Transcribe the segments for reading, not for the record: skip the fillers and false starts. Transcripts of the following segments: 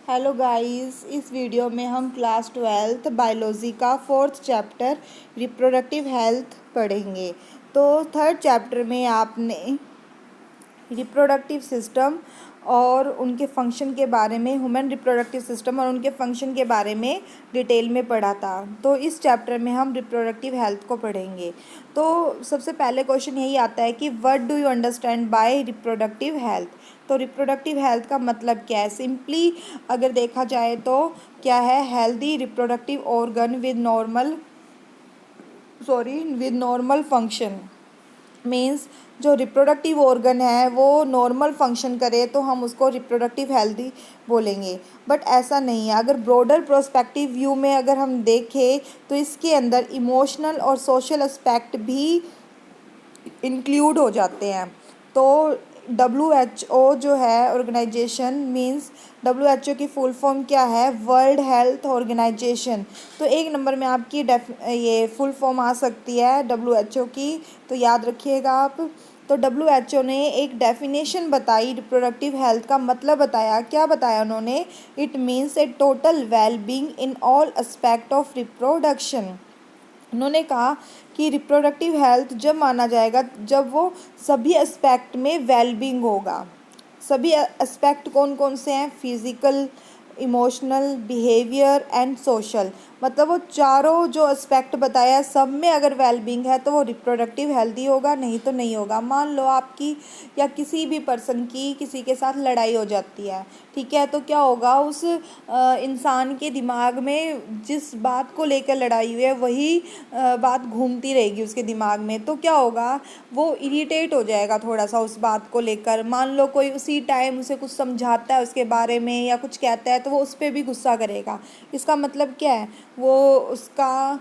Hello guys, इस video में हम क्लास 12th बायोलॉजी का 4th चैप्टर रिप्रोडक्टिव हेल्थ पढ़ेंगे। तो थर्ड चैप्टर में आपने रिप्रोडक्टिव सिस्टम और उनके फंक्शन के बारे में, ह्यूमन रिप्रोडक्टिव सिस्टम और उनके फंक्शन के बारे में डिटेल में पढ़ा था। तो इस चैप्टर में हम रिप्रोडक्टिव हेल्थ को पढ़ेंगे। तो सबसे पहले क्वेश्चन यही आता है कि what do you understand by reproductive health. तो रिप्रोडक्टिव हेल्थ का मतलब क्या है? सिंपली अगर देखा जाए तो क्या है, healthy reproductive organ with normal function. Means जो रिप्रोडक्टिव ऑर्गन है वो नॉर्मल फंक्शन करे तो हम उसको रिप्रोडक्टिव हेल्दी बोलेंगे। बट ऐसा नहीं है। अगर ब्रॉडर प्रोस्पेक्टिव व्यू में अगर हम देखें तो इसके अंदर इमोशनल और सोशल एस्पेक्ट भी इंक्लूड हो जाते हैं। तो WHO जो है ऑर्गेनाइजेशन, मींस WHO की फुल फॉर्म क्या है? World health organization. तो एक नंबर में आपकी ये फुल फॉर्म आ सकती है WHO की, तो याद रखिएगा आप। तो WHO ने एक डेफिनेशन बताई, रिप्रोडक्टिव हेल्थ का मतलब बताया। क्या बताया उन्होंने? It means A total well being in all aspect of reproduction. उन्होंने कहा कि रिप्रोडक्टिव हेल्थ जब माना जाएगा जब वो सभी एस्पेक्ट में वेलबींग होगा। सभी एस्पेक्ट कौन कौन से हैं? Physical, emotional, behaviour and social. मतलब वो चारों जो एस्पेक्ट बताया सब में अगर वेलबींग है तो वो रिप्रोडक्टिव हेल्दी होगा, नहीं तो नहीं होगा। मान लो आपकी या किसी भी पर्सन की किसी के साथ लड़ाई हो जाती है, ठीक है, तो क्या होगा? उस इंसान के दिमाग में जिस बात को लेकर लड़ाई हुई है वही बात घूमती रहेगी उसके दिमाग में। तो क्या होगा? वो इरिटेट हो जाएगा थोड़ा सा उस बात को लेकर। मान लो कोई उसी टाइम उसे कुछ समझाता है उसके बारे में या कुछ कहता है तो वो उस पर भी गुस्सा करेगा। इसका मतलब क्या है? वो उसका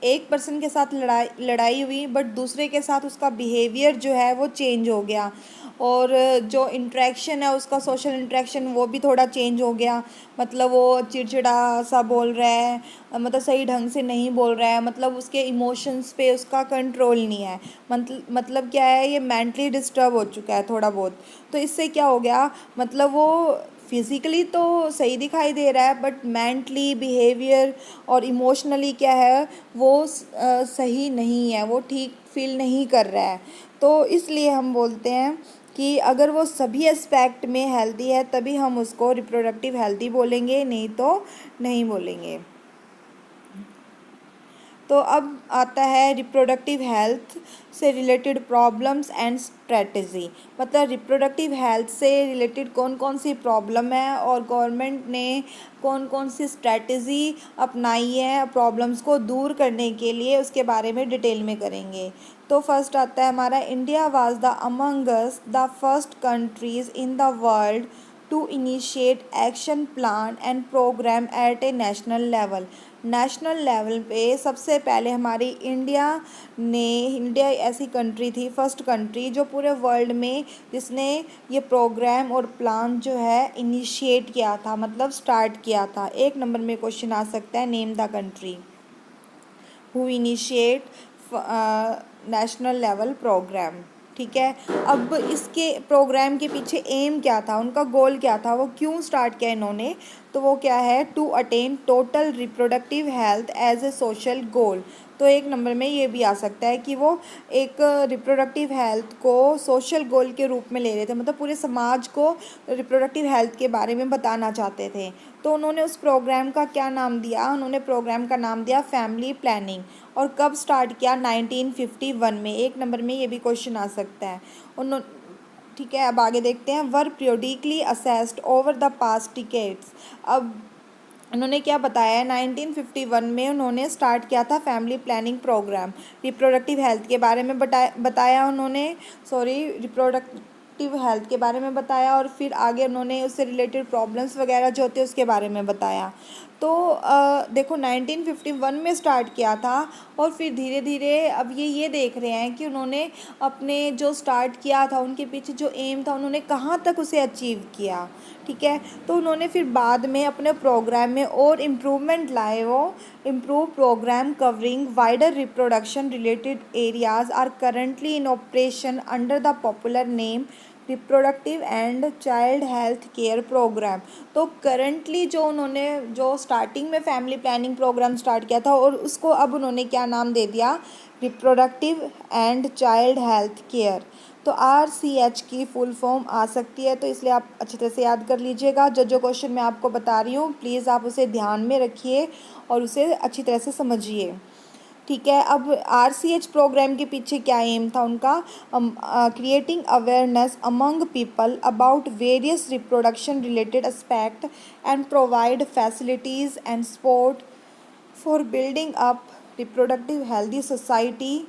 एक पर्सन के साथ लड़ाई हुई, बट दूसरे के साथ उसका बिहेवियर जो है वो चेंज हो गया, और जो इंटरेक्शन है उसका, सोशल इंटरेक्शन, वो भी थोड़ा चेंज हो गया। मतलब वो चिड़चिड़ा सा बोल रहा है, मतलब सही ढंग से नहीं बोल रहा है, मतलब उसके इमोशंस पे उसका कंट्रोल नहीं है। मतलब क्या है? ये मेंटली डिस्टर्ब हो चुका है थोड़ा बहुत। तो इससे क्या हो गया? मतलब वो फिज़िकली तो सही दिखाई दे रहा है, बट मेंटली, बिहेवियर और इमोशनली क्या है, वो सही नहीं है, वो ठीक फील नहीं कर रहा है। तो इसलिए हम बोलते हैं कि अगर वो सभी एस्पेक्ट में हेल्दी है तभी हम उसको रिप्रोडक्टिव हेल्दी बोलेंगे, नहीं तो नहीं बोलेंगे। तो अब आता है रिप्रोडक्टिव हेल्थ से रिलेटेड प्रॉब्लम्स एंड स्ट्रेटजी। मतलब रिप्रोडक्टिव हेल्थ से रिलेटेड कौन कौन सी प्रॉब्लम है और गवर्नमेंट ने कौन कौन सी स्ट्रेटजी अपनाई है प्रॉब्लम्स को दूर करने के लिए, उसके बारे में डिटेल में करेंगे। तो फर्स्ट आता है हमारा, India was the amongst the first countries in the world to initiate action plan and program at a national level. National level पे सबसे पहले हमारी इंडिया ऐसी कंट्री थी, फर्स्ट कंट्री जो पूरे वर्ल्ड में जिसने ये प्रोग्राम और प्लान जो है इनिशिएट किया था, मतलब स्टार्ट किया था। एक नंबर में क्वेश्चन आ सकता है, name the country who initiate national level program. ठीक है, अब इसके प्रोग्राम के पीछे एम क्या था, उनका गोल क्या था, वो क्यों स्टार्ट किया इन्होंने? तो वो क्या है? To attain total reproductive health as a social goal. तो एक नंबर में ये भी आ सकता है कि वो एक रिप्रोडक्टिव हेल्थ को सोशल गोल के रूप में ले रहे थे, मतलब पूरे समाज को रिप्रोडक्टिव हेल्थ के बारे में बताना चाहते थे। तो उन्होंने उस प्रोग्राम का क्या नाम दिया? उन्होंने प्रोग्राम का नाम दिया फैमिली प्लानिंग। और कब स्टार्ट किया? 1951 में। एक नंबर में ये भी क्वेश्चन आ सकता है। उन्होंने, ठीक है, अब आगे देखते हैं। Were periodically assessed over the past decades. अब उन्होंने क्या बताया? 1951 में उन्होंने स्टार्ट किया था family planning program. Reproductive health के बारे में बताया उन्होंने, रिप्रोडक्टिव हेल्थ के बारे में बताया, और फिर आगे उन्होंने उससे रिलेटेड प्रॉब्लम्स वगैरह जो होते हैं उसके बारे में बताया। तो देखो 1951 में स्टार्ट किया था, और फिर धीरे धीरे अब ये देख रहे हैं कि उन्होंने अपने जो स्टार्ट किया था उनके पीछे जो एम था उन्होंने कहाँ तक उसे अचीव किया। ठीक है, तो उन्होंने फिर बाद में अपने प्रोग्राम में और इम्प्रूवमेंट लाए। वो improve program covering wider reproduction related areas are currently in operation under the popular name reproductive and child health care program. तो करंटली जो स्टार्टिंग में फैमिली प्लानिंग प्रोग्राम स्टार्ट किया था और उसको अब उन्होंने क्या नाम दे दिया, reproductive and child health care. तो RCH की फुल फॉर्म आ सकती है, तो इसलिए आप अच्छी तरह से याद कर लीजिएगा। जो क्वेश्चन मैं आपको बता रही हूँ प्लीज़ आप उसे ध्यान में रखिए और उसे अच्छी तरह से समझिए। ठीक है, अब RCH प्रोग्राम के पीछे क्या एम था उनका, creating awareness among people about various reproduction related aspect and provide facilities and support for building up reproductive healthy society.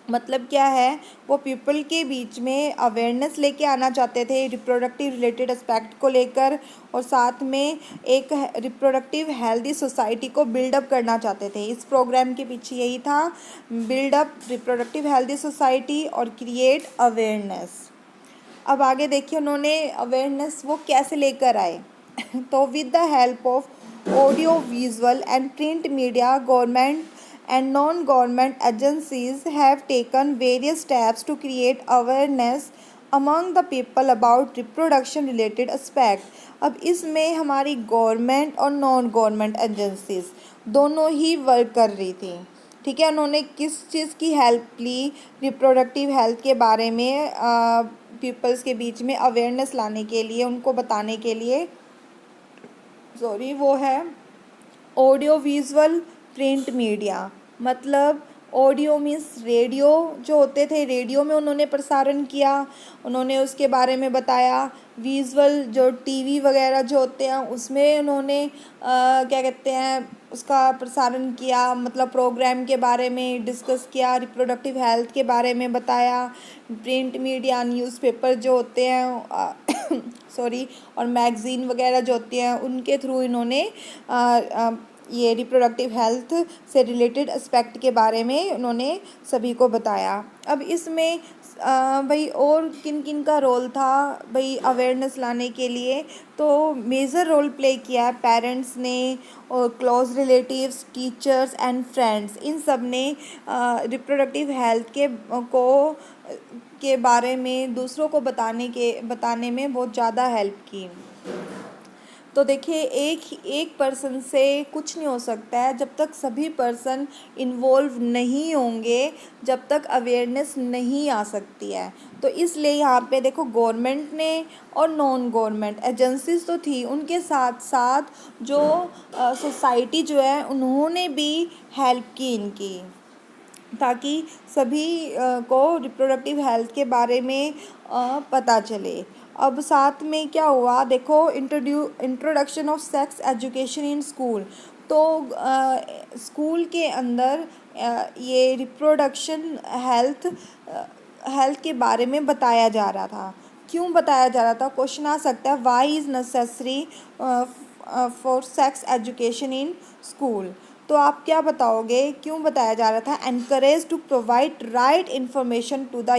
मतलब क्या है, वो पीपल के बीच में अवेयरनेस लेके आना चाहते थे रिप्रोडक्टिव रिलेटेड एस्पेक्ट को लेकर, और साथ में एक रिप्रोडक्टिव हेल्दी सोसाइटी को बिल्डअप करना चाहते थे। इस प्रोग्राम के पीछे यही था, बिल्डअप रिप्रोडक्टिव हेल्दी सोसाइटी और क्रिएट अवेयरनेस। अब आगे देखिए उन्होंने अवेयरनेस वो कैसे लेकर आए तो with the help of audio visual and print media, government and non-government agencies have taken various steps to create awareness among the people about reproduction related aspect। अब इसमें हमारी गवर्नमेंट और नॉन गवर्नमेंट एजेंसीज दोनों ही work कर रही थी। ठीक है, उन्होंने किस चीज़ की हेल्प ली, रिप्रोडक्टिव हेल्थ के बारे में पीपल्स के बीच में अवेयरनेस लाने के लिए, उनको बताने के लिए। वो है ऑडियो विजुअल प्रिंट मीडिया। मतलब ऑडियो मीन्स रेडियो जो होते थे, रेडियो में उन्होंने प्रसारण किया, उन्होंने उसके बारे में बताया। विजुअल जो टीवी वगैरह जो होते हैं उसमें उन्होंने क्या कहते हैं उसका प्रसारण किया, मतलब प्रोग्राम के बारे में डिस्कस किया, रिप्रोडक्टिव हेल्थ के बारे में बताया। प्रिंट मीडिया, न्यूज़पेपर जो होते हैं और मैगज़ीन वगैरह जो होती हैं उनके थ्रू इन्होंने ये रिप्रोडक्टिव हेल्थ से रिलेटेड एस्पेक्ट के बारे में उन्होंने सभी को बताया। अब इसमें भाई और किन किन का रोल था भाई अवेयरनेस लाने के लिए, तो मेजर रोल प्ले किया है पेरेंट्स ने और close relatives, teachers and friends, इन सब ने रिप्रोडक्टिव हेल्थ के बारे में दूसरों को बताने में बहुत ज़्यादा हेल्प की। तो देखिए एक पर्सन से कुछ नहीं हो सकता है जब तक सभी पर्सन इन्वॉल्व नहीं होंगे, जब तक अवेयरनेस नहीं आ सकती है। तो इसलिए यहाँ पे देखो गवर्नमेंट ने और नॉन गवर्नमेंट एजेंसीज तो थी, उनके साथ साथ जो सोसाइटी जो है उन्होंने भी हेल्प की इनकी, ताकि सभी को रिप्रोडक्टिव हेल्थ के बारे में पता चले। अब साथ में क्या हुआ देखो, introduction of sex education in school. तो स्कूल के अंदर ये रिप्रोडक्शन हेल्थ के बारे में बताया जा रहा था। क्यों बताया जा रहा था, क्वेश्चन आ सकता है, why is necessary for sex education in school. तो आप क्या बताओगे, क्यों बताया जा रहा था, encourage to provide right information to the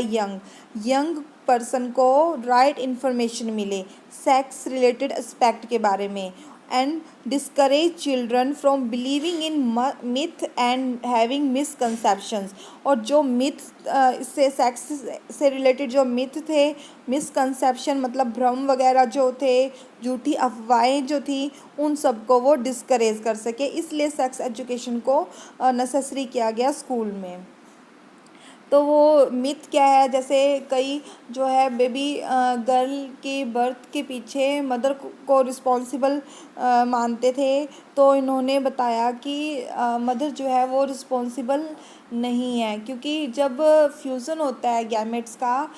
young person को राइट इन्फॉर्मेशन मिले सेक्स रिलेटेड एस्पेक्ट के बारे में, and discourage children from believing in myth and having misconceptions. और जो मिथ से सेक्स से रिलेटेड जो मिथ थे, मिसकंसेप्शन मतलब भ्रम वगैरह जो थे, झूठी अफवाहें जो थी, उन सबको वो डिस्करेज कर सके, इसलिए सेक्स एजुकेशन को नेसेसरी किया गया स्कूल में। तो वो मिथ क्या है, जैसे कई जो है बेबी गर्ल की बर्थ के पीछे मदर को रिस्पॉन्सिबल मानते थे। तो इन्होंने बताया कि मदर जो है वो रिस्पॉन्सिबल नहीं है, क्योंकि जब फ्यूज़न होता है गैमेट्स का,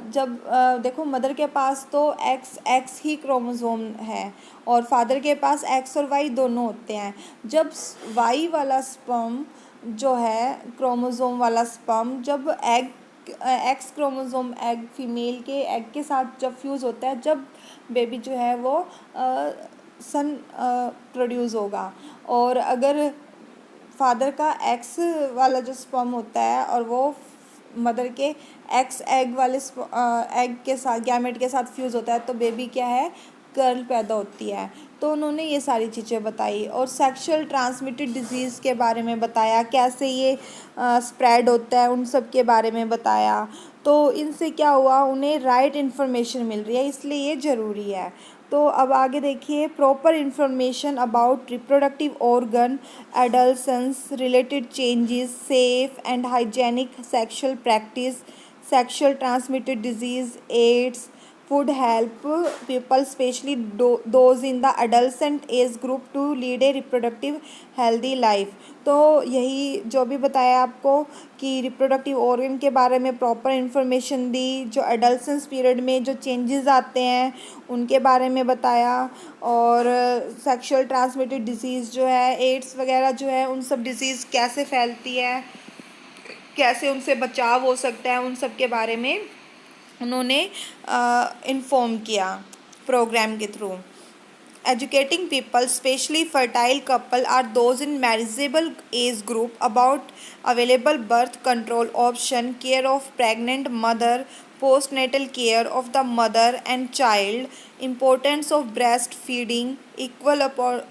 जब देखो मदर के पास तो एक्स ही क्रोमोसोम है और फादर के पास एक्स और वाई दोनों होते हैं। जब वाई वाला स्पर्म जो है क्रोमोसोम वाला स्पर्म जब एक्स क्रोमोसोम एग फीमेल के एग के साथ जब फ्यूज़ होता है, जब बेबी जो है वो सन प्रोड्यूस होगा। और अगर फादर का एक्स वाला जो स्पर्म होता है और वो मदर के एक्स एग वाले एग के साथ गैमेट के साथ फ्यूज़ होता है, तो बेबी क्या है, गर्ल पैदा होती है। तो उन्होंने ये सारी चीज़ें बताई और सेक्सुअल ट्रांसमिटेड डिजीज़ के बारे में बताया, कैसे ये स्प्रेड होता है, उन सब के बारे में बताया। तो इनसे क्या हुआ, उन्हें राइट इन्फॉर्मेशन मिल रही है, इसलिए ये ज़रूरी है। तो अब आगे देखिए, proper information about reproductive organ, adolescence related changes, safe and hygienic sexual practice, sexual transmitted disease, AIDS, would help people, especially those in the adolescent age group, to lead a reproductive healthy life। तो यही जो भी बताया आपको कि reproductive organ के बारे में प्रॉपर इन्फॉर्मेशन दी, जो एडल्सेंस पीरियड में जो चेंजेस आते हैं उनके बारे में बताया, और सेक्सुअल ट्रांसमिटेड डिजीज़ जो है, एड्स वगैरह जो है, उन सब डिजीज़ कैसे फैलती है, कैसे उनसे बचाव हो सकता है, उन सब के बारे में उन्होंने इन्फॉर्म किया प्रोग्राम के through. Educating people, especially fertile couple or those in marriageable age group, about available birth control option, care of pregnant mother, postnatal care of the mother and child, importance of breastfeeding, equal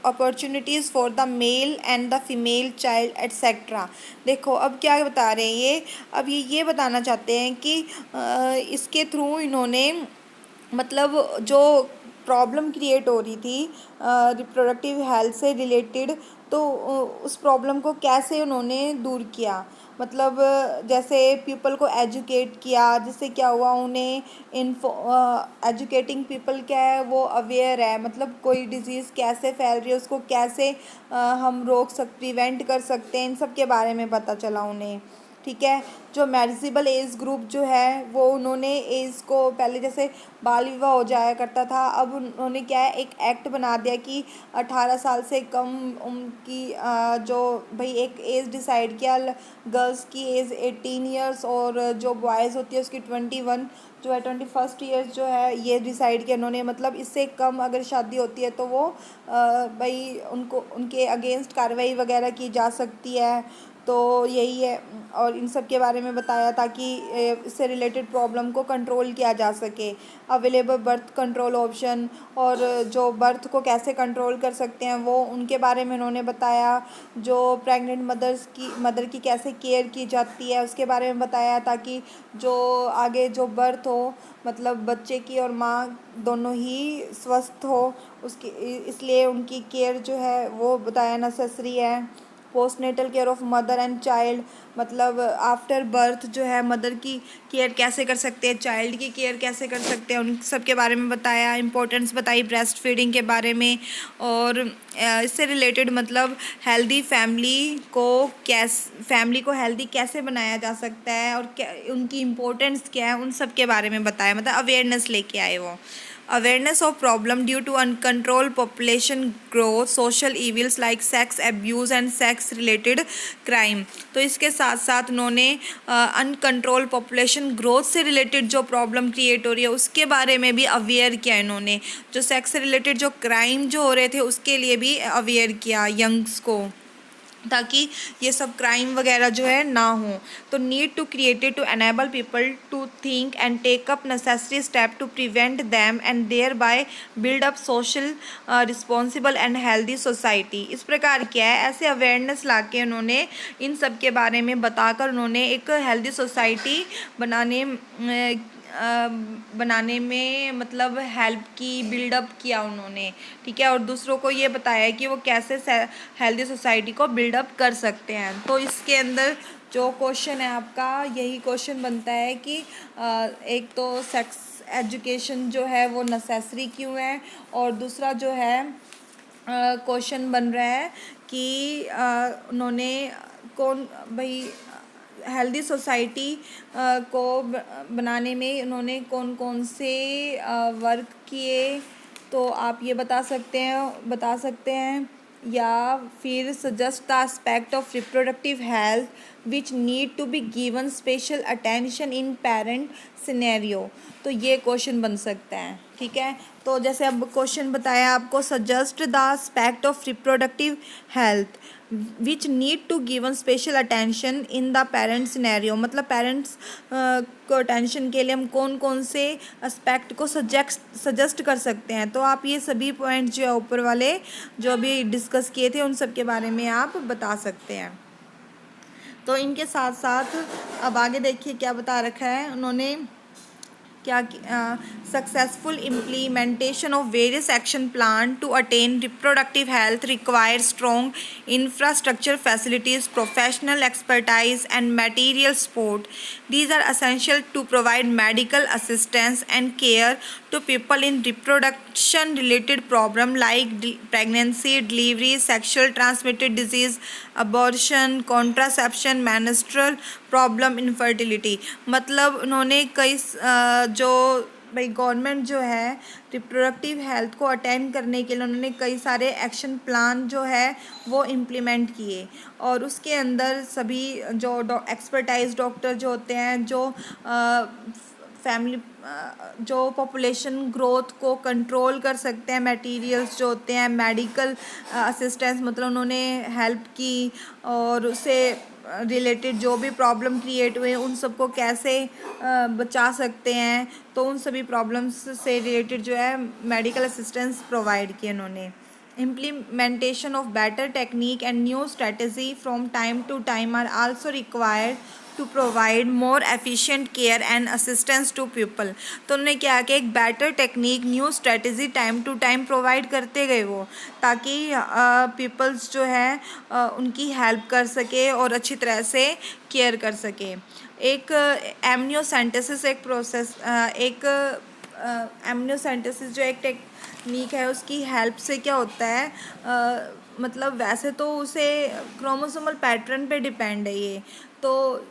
opportunities for the male and the female child, etc। देखो अब क्या बता रहे हैं ये, अब ये बताना चाहते हैं कि इसके थ्रू इन्होंने मतलब जो प्रॉब्लम क्रिएट हो रही थी रिप्रोडक्टिव हेल्थ से रिलेटेड, तो उस प्रॉब्लम को कैसे उन्होंने दूर किया, मतलब जैसे पीपल को एजुकेट किया, जिससे क्या हुआ, उन्हें एजुकेटिंग पीपल क्या है, वो अवेयर है, मतलब कोई डिजीज़ कैसे फैल रही है, उसको कैसे हम रोक प्रिवेंट कर सकते हैं, इन सब के बारे में पता चला उन्हें। ठीक है, जो मैरिजेबल एज ग्रुप जो है वो उन्होंने एज को, पहले जैसे बाल विवाह हो जाया करता था, अब उन्होंने क्या है एक एक्ट बना दिया कि 18 साल से कम उम्र की जो भाई एक एज डिसाइड किया, गर्ल्स की एज 18 ईयर्स और जो बॉयज़ होती है उसकी 21 जो है 21 ईयर्स जो है, ये डिसाइड किया उन्होंने, मतलब इससे कम अगर शादी होती है तो वो भाई उनको उनके अगेंस्ट कार्रवाई वगैरह की जा सकती है। तो यही है, और इन सब के बारे में बताया ताकि इससे रिलेटेड प्रॉब्लम को कंट्रोल किया जा सके। अवेलेबल बर्थ कंट्रोल ऑप्शन, और जो बर्थ को कैसे कंट्रोल कर सकते हैं वो उनके बारे में उन्होंने बताया। जो प्रेग्नेंट मदर की कैसे केयर की जाती है उसके बारे में बताया, ताकि जो आगे जो बर्थ हो, मतलब बच्चे की और माँ दोनों ही स्वस्थ हो, उसकी इसलिए उनकी केयर जो है वो बताया नेसेसरी है। Postnatal care of mother and child, मतलब आफ्टर बर्थ जो है मदर की केयर कैसे कर सकते हैं, चाइल्ड की केयर कैसे कर सकते हैं, उन सब के बारे में बताया। इंपॉर्टेंस बताई ब्रेस्ट फीडिंग के बारे में, और इससे रिलेटेड मतलब हेल्दी फैमिली को हेल्दी कैसे बनाया जा सकता है, और क्या उनकी इम्पोर्टेंस क्या है, उन सब के बारे में बताया, मतलब अवेयरनेस लेके आए वो। Awareness of problem due to uncontrolled population growth, social evils like sex abuse and sex related crime। तो इसके साथ साथ उन्होंने अनकंट्रोल पॉपुलेशन ग्रोथ से रिलेटेड जो प्रॉब्लम क्रिएट हो रही है उसके बारे में भी अवेयर किया इन्होंने। जो सेक्स से रिलेटेड जो क्राइम जो हो रहे थे उसके लिए भी अवेयर किया यंग्स को, ताकि ये सब क्राइम वगैरह जो है ना हो। तो need to created to enable people to think and take up necessary step to prevent them and thereby build up social responsible and healthy society. इस प्रकार क्या है, ऐसे अवेयरनेस ला के उन्होंने इन सब के बारे में बताकर उन्होंने एक हेल्दी सोसाइटी बनाने में मतलब हेल्प की, बिल्डअप किया उन्होंने। ठीक है, और दूसरों को ये बताया कि वो कैसे हेल्दी सोसाइटी को बिल्डअप कर सकते हैं। तो इसके अंदर जो क्वेश्चन है आपका यही क्वेश्चन बनता है कि एक तो सेक्स एजुकेशन जो है वो नेसेसरी क्यों है, और दूसरा जो है क्वेश्चन बन रहा है कि उन्होंने कौन भाई हेल्दी सोसाइटी को बनाने में उन्होंने कौन कौन से वर्क किए, तो आप ये बता सकते हैं, या फिर suggest the aspect of reproductive health which need to be given special attention in parent scenario. तो ये क्वेश्चन बन सकता है। ठीक है, तो जैसे अब क्वेश्चन बताया आपको, suggest the aspect of reproductive health which need to given special attention in the parent scenario, मतलब पेरेंट्स को अटेंशन के लिए हम कौन कौन से एस्पेक्ट को सजेस्ट कर सकते हैं। तो आप ये सभी पॉइंट जो है ऊपर वाले जो अभी डिस्कस किए थे उन सब के बारे में आप बता सकते हैं। तो इनके साथ साथ अब आगे देखिए क्या बता रखा है उन्होंने, क्या successful implementation of various action plan to attain reproductive health require strong infrastructure facilities, professional expertise and material support. These are essential to provide medical assistance and care to people in reproduction related problem like pregnancy, delivery, sexual transmitted disease, abortion, contraception, menstrual problem, infertility. मतलब उन्होंने कई जो भाई government जो है reproductive health को attend करने के लिए उन्होंने कई सारे एक्शन प्लान जो है वो इम्प्लीमेंट किए, और उसके अंदर सभी जो एक्सपर्टाइज डॉक्टर जो होते हैं, जो फैमिली जो पॉपुलेशन ग्रोथ को कंट्रोल कर सकते हैं, मटेरियल्स जो होते हैं, मेडिकल असिस्टेंस मतलब उन्होंने हेल्प की, और उससे रिलेटेड जो भी प्रॉब्लम क्रिएट हुए उन सबको कैसे बचा सकते हैं, तो उन सभी प्रॉब्लम्स से रिलेटेड जो है मेडिकल असिस्टेंस प्रोवाइड किए उन्होंने. Implementation of better technique and new strategy from time to time are also required to provide more efficient care and assistance to people. तो उन्होंने क्या कि एक better technique, new strategy time to time provide करते गए वो, ताकि peoples जो है उनकी हेल्प कर सके और अच्छी तरह से केयर कर सके. एक एमनियोसेंटेसिस एक प्रोसेस, एक एमनियोसेंटेसिस जो एक टेक्निक है उसकी हेल्प से क्या होता है, मतलब वैसे तो उसे क्रोमोसोमल पैटर्न पे डिपेंड है ये, तो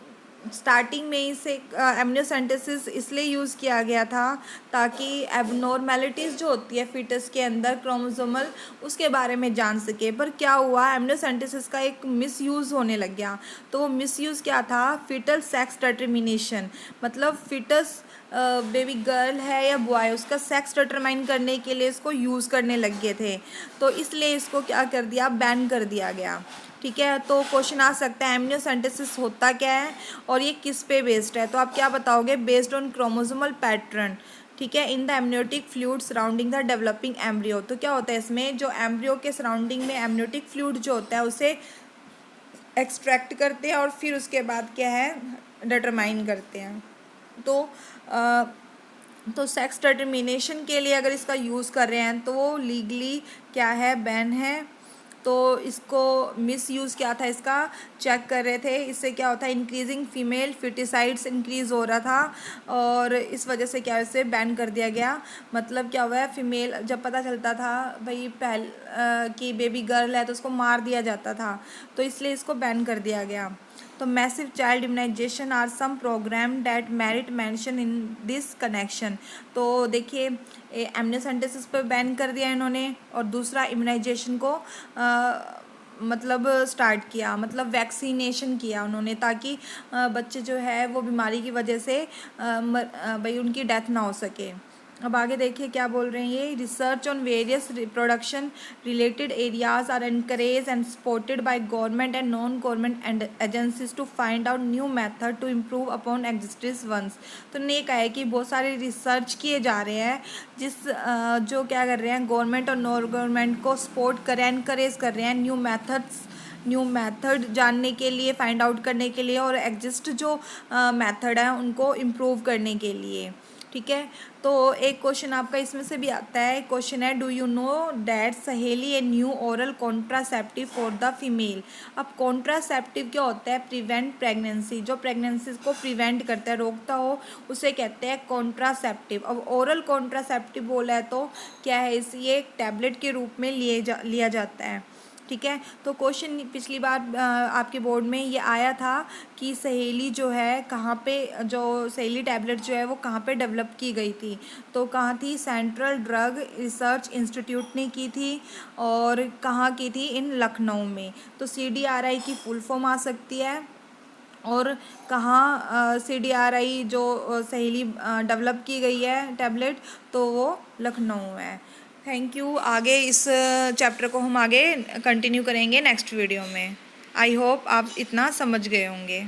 स्टार्टिंग में इसे एमनियोसेंटेसिस इसलिए यूज़ किया गया था ताकि एबनॉर्मेलिटीज़ जो होती है फिटस के अंदर क्रोमोसोमल उसके बारे में जान सके. पर क्या हुआ, एमनियोसेंटेसिस का एक मिसयूज़ होने लग गया. तो वो मिसयूज़ क्या था, फिटल सेक्स डिटरमिनेशन, मतलब फिटस बेबी गर्ल है या बॉय उसका सेक्स डिटरमाइन करने के लिए इसको यूज़ करने लग गए थे. तो इसलिए इसको क्या कर दिया, बैन कर दिया गया. ठीक है, तो क्वेश्चन आ सकता है एमनियोसेंटेसिस होता क्या है और ये किस पे बेस्ड है. तो आप क्या बताओगे, बेस्ड ऑन क्रोमोसोमल पैटर्न. ठीक है, in the amniotic fluid surrounding the developing embryo. तो क्या होता है इसमें, जो एम्ब्रियो के सराउंडिंग में एमनियोटिक फ्लूइड जो होता है उसे एक्सट्रैक्ट करते हैं और फिर उसके बाद क्या है डिटरमाइन करते हैं. तो सेक्स डिटरमिनेशन के लिए अगर इसका यूज़ कर रहे हैं तो वो लीगली क्या है, बैन है. तो इसको मिस यूज़ क्या था, इसका चेक कर रहे थे. इससे क्या होता है, इंक्रीजिंग फीमेल फिटिसाइड्स इंक्रीज़ हो रहा था, और इस वजह से क्या इसे बैन कर दिया गया. मतलब क्या हुआ है, फीमेल जब पता चलता था भाई कि बेबी गर्ल है तो उसको मार दिया जाता था, तो इसलिए इसको बैन कर दिया गया. तो massive child immunization are some program that merit mention in this connection. तो देखिए एमनियोसेंटेसिस पर बैन कर दिया इन्होंने, और दूसरा इम्यूनाइजेशन को मतलब स्टार्ट किया, मतलब वैक्सीनेशन किया उन्होंने, ताकि बच्चे जो है वो बीमारी की वजह से भाई उनकी डेथ ना हो सके. अब आगे देखिए क्या बोल रहे हैं ये, research on various reproduction related areas are encourage and supported by government and non government agencies to find out new method to improve upon existing ones. तो ने कहा है कि बहुत सारे रिसर्च किए जा रहे हैं जो क्या कर रहे हैं, गवर्नमेंट और नॉन गवर्नमेंट को सपोर्ट कर रहे हैं, एनकरेज कर रहे हैं न्यू मेथड जानने के लिए, फाइंड आउट करने के लिए, और एग्जिस्ट जो मेथड है उनको इम्प्रूव करने के लिए. ठीक है, तो एक क्वेश्चन आपका इसमें से भी आता है. क्वेश्चन है, डू यू नो डैट सहेली a new oral contraceptive for the female. अब कॉन्ट्रासेप्टिव क्या होता है, प्रिवेंट प्रेगनेंसी, जो प्रेगनेंसी को प्रिवेंट करता है, रोकता हो, उसे कहते हैं कॉन्ट्रासेप्टिव. अब ओरल कॉन्ट्रासेप्टिव बोला है तो क्या है, ये एक टैबलेट के रूप में लिया जाता है. ठीक है, तो क्वेश्चन पिछली बार आपके बोर्ड में ये आया था कि सहेली जो है कहाँ पे, जो सहेली टैबलेट जो है वो कहाँ पे डेवलप की गई थी. तो कहाँ थी, सेंट्रल ड्रग रिसर्च इंस्टीट्यूट ने की थी, और कहाँ की थी, इन लखनऊ में. तो CDRI की फुल फॉर्म आ सकती है, और कहाँ CDRI जो सहेली डेवलप की गई है टैबलेट, तो वो लखनऊ है. Thank you. आगे इस चैप्टर को हम आगे कंटिन्यू करेंगे नेक्स्ट वीडियो में. आई होप आप इतना समझ गए होंगे.